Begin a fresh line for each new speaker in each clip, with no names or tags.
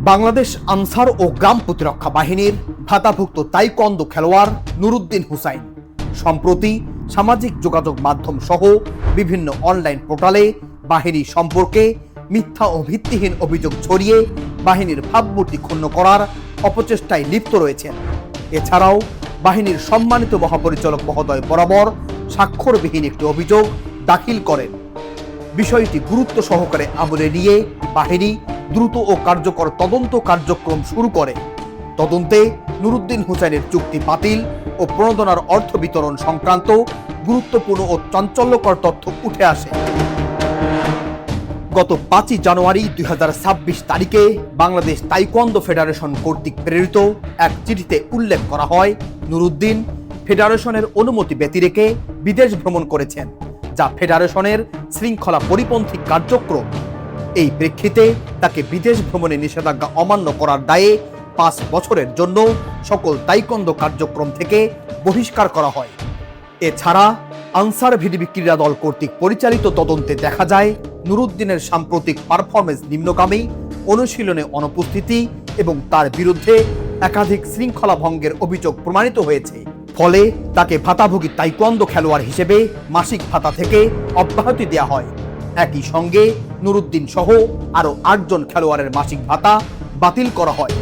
বাংলাদেশ আনসার ও গ্রাম প্রতিরক্ষা বাহিনীর ভাতাভুক্ত তাইকোয়ান্দো খেলোয়াড় নুরুদ্দিন হুসাইন সম্প্রতি সামাজিক যোগাযোগ মাধ্যম সহ বিভিন্ন অনলাইন পোর্টালে বাহিনী সম্পর্কে মিথ্যা ও ভিত্তিহীন অভিযোগ ছড়িয়ে বাহিনীর ভাবমূর্তি ক্ষুণ্ণ করার অপচেষ্টায় লিপ্ত রয়েছেন। এছাড়াও বাহিনীর সম্মানিত মহাপরিচালক মহোদয় বরাবর স্বাক্ষরবিহীন একটি অভিযোগ দাখিল করেন। বিষয়টি গুরুত্ব সহকারে আমলে নিয়ে বাহিনী দ্রুত ও কার্যকর তদন্ত কার্যক্রম শুরু করে। তদন্তে নুরুদ্দিন হুসাইনের চুক্তি বাতিল ও প্রণোদনার অর্থ বিতরণ সংক্রান্ত গুরুত্বপূর্ণ ও চাঞ্চল্যকর তথ্য উঠে আসে। গত 5 জানুয়ারি 2026 তারিখে বাংলাদেশ তাইকোয়ান্দো ফেডারেশন কর্তৃক প্রেরিত এক চিঠিতে উল্লেখ করা হয়, নুরুদ্দিন ফেডারেশনের অনুমতি ব্যতি রেখে বিদেশ ভ্রমণ করেছেন, যা ফেডারেশনের শৃঙ্খলা পরিপন্থী কার্যক্রম। এই প্রেক্ষিতে তাকে বিদেশ ভ্রমণে নিষেধাজ্ঞা অমান্য করার দায়ে 5 বছরের জন্য সকল তাইকোয়ান্দো কার্যক্রম থেকে বহিষ্কার করা হয়। এছাড়া আনসার ভিডিপি ক্রীড়া দল কর্তৃক পরিচালিত তদন্তে দেখা যায়, নুরুদ্দিনের সাম্প্রতিক পারফরমেন্স নিম্নগামী, অনুশীলনে অনুপস্থিতি এবং তার বিরুদ্ধে একাধিক শৃঙ্খলা ভঙ্গের অভিযোগ প্রমাণিত হয়েছে। ফলে তাকে ভাতাভোগী তাইকোয়ান্দো খেলোয়াড় হিসেবে মাসিক ভাতা থেকে অব্যাহতি দেওয়া হয়। একই সঙ্গে নুরুদ্দিন সহ আরও 8 জন খেলোয়াড়ের মাসিক ভাতা বাতিল করা হয়।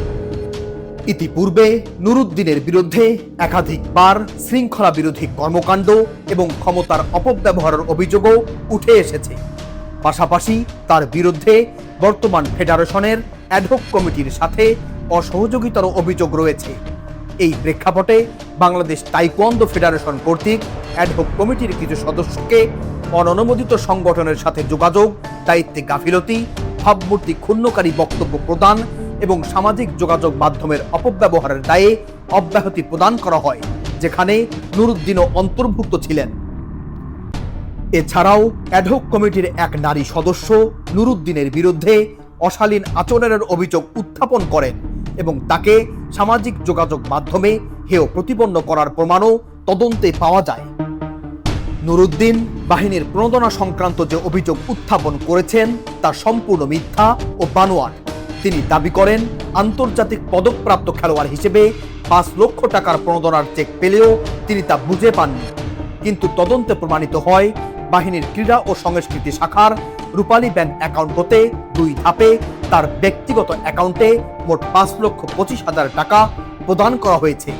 ইতিপূর্বে নুরুদ্দিনের বিরুদ্ধে একাধিকবার শৃঙ্খলা বিরোধী কর্মকাণ্ড এবং ক্ষমতার অপব্যবহারের অভিযোগও উঠে এসেছে। পাশাপাশি তার বিরুদ্ধে বর্তমান ফেডারেশনের অ্যাডহক কমিটির সাথে অসহযোগিতার অভিযোগ রয়েছে। এই প্রেক্ষাপটে বাংলাদেশ তাইকোয়ান্দো ফেডারেশন কর্তৃক অ্যাডহক কমিটির কিছু সদস্যকে অননুমোদিত সংগঠনের সাথে যোগাযোগ, দায়িত্বে গাফিলতি, ভাবমূর্তি ক্ষুণ্ণকারী বক্তব্য প্রদান এবং সামাজিক যোগাযোগ মাধ্যমের অপব্যবহারের দায়ে অব্যাহতি প্রদান করা হয়, যেখানে নুরুদ্দিনও অন্তর্ভুক্ত ছিলেন। এছাড়াও অ্যাডহক কমিটির এক নারী সদস্য নুরুদ্দিনের বিরুদ্ধে অশালীন আচরণের অভিযোগ উত্থাপন করেন এবং তাকে সামাজিক যোগাযোগ মাধ্যমে হেয় প্রতিপন্ন করার প্রমাণও তদন্তে পাওয়া যায়। নুরুদ্দিন বাহিনীর প্রণোদনা সংক্রান্ত যে অভিযোগ উত্থাপন করেছেন তা সম্পূর্ণ মিথ্যা ও বানোয়াট। তিনি দাবি করেন, আন্তর্জাতিক পদকপ্রাপ্ত খেলোয়াড় হিসেবে 5 লক্ষ টাকার প্রণোদনার চেক পেলেও তিনি তা বুঝে পাননি। কিন্তু তদন্তে প্রমাণিত হয়, বাহিনীর ক্রীড়া ও সংস্কৃতি শাখার রূপালী ব্যাংক অ্যাকাউন্ট হতে 2 ধাপে তার ব্যক্তিগত অ্যাকাউন্টে মোট 5,25,000 টাকা প্রদান করা হয়েছে।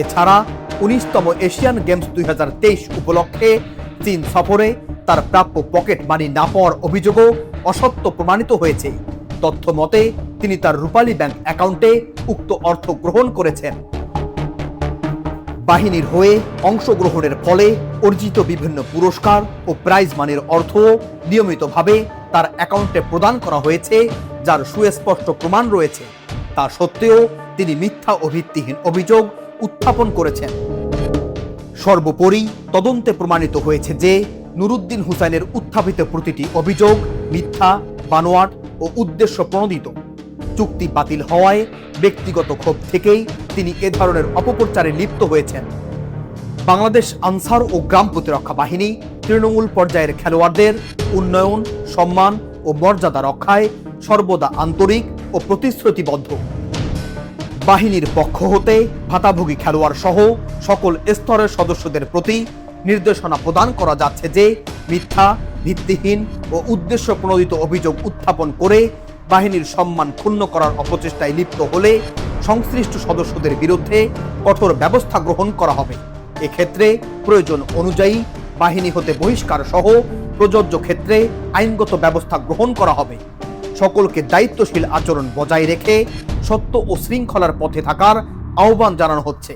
এছাড়া 19তম এশিয়ান গেমস 2023 উপলক্ষে চীন সফরে তার প্রাপ্য পকেট মানি না পাওয়ার অভিযোগও অসত্য প্রমাণিত হয়েছে। তথ্য মতে তিনি তার রূপালী ব্যাংক অ্যাকাউন্টে উক্ত অর্থ গ্রহণ করেছেন। বাহিনীর হয়ে অংশগ্রহণের ফলে অর্জিত বিভিন্ন পুরস্কার ও প্রাইজ মানির অর্থ নিয়মিতভাবে তার অ্যাকাউন্টে প্রদান করা হয়েছে, যার সুস্পষ্ট প্রমাণ রয়েছে। তা সত্ত্বেও তিনি মিথ্যা ও ভিত্তিহীন অভিযোগ উত্থাপন করেছেন। সর্বোপরি তদন্তে প্রমাণিত হয়েছে যে নুরুদ্দিন হুসাইনের উত্থাপিত প্রতিটি অভিযোগ মিথ্যা, বানোয়াট ও উদ্দেশ্য প্রণোদিত। চুক্তি বাতিল হওয়ায় ব্যক্তিগত ক্ষোভ থেকেই তিনি এ ধরনের অপপ্রচারে লিপ্ত হয়েছেন। বাংলাদেশ আনসার ও গ্রাম প্রতিরক্ষা বাহিনী তৃণমূল পর্যায়ের খেলোয়াড়দের উন্নয়ন, সম্মান ও মর্যাদা রক্ষায় সর্বদা আন্তরিক ও প্রতিশ্রুতিবদ্ধ। বাহিনীর পক্ষ হতে ভাতাভোগী খেলোয়াড় সহ সকল স্তরের সদস্যদের প্রতি নির্দেশনা প্রদান করা যাচ্ছে যে মিথ্যা, ভিত্তিহীন ও উদ্দেশ্য প্রণোদিত অভিযোগ উত্থাপন করে বাহিনীর সম্মান ক্ষুণ্ণ করার অপচেষ্টায় লিপ্ত হলে সংশ্লিষ্ট সদস্যদের বিরুদ্ধে কঠোর ব্যবস্থা গ্রহণ করা হবে। এক্ষেত্রে প্রয়োজন অনুযায়ী বাহিনী হতে বহিষ্কার সহ প্রযোজ্য ক্ষেত্রে আইনগত ব্যবস্থা গ্রহণ করা হবে। সকলকে দায়িত্বশীল আচরণ বজায় রেখে সত্য ও শৃঙ্খলার পথে থাকার আহ্বান জানানো হচ্ছে।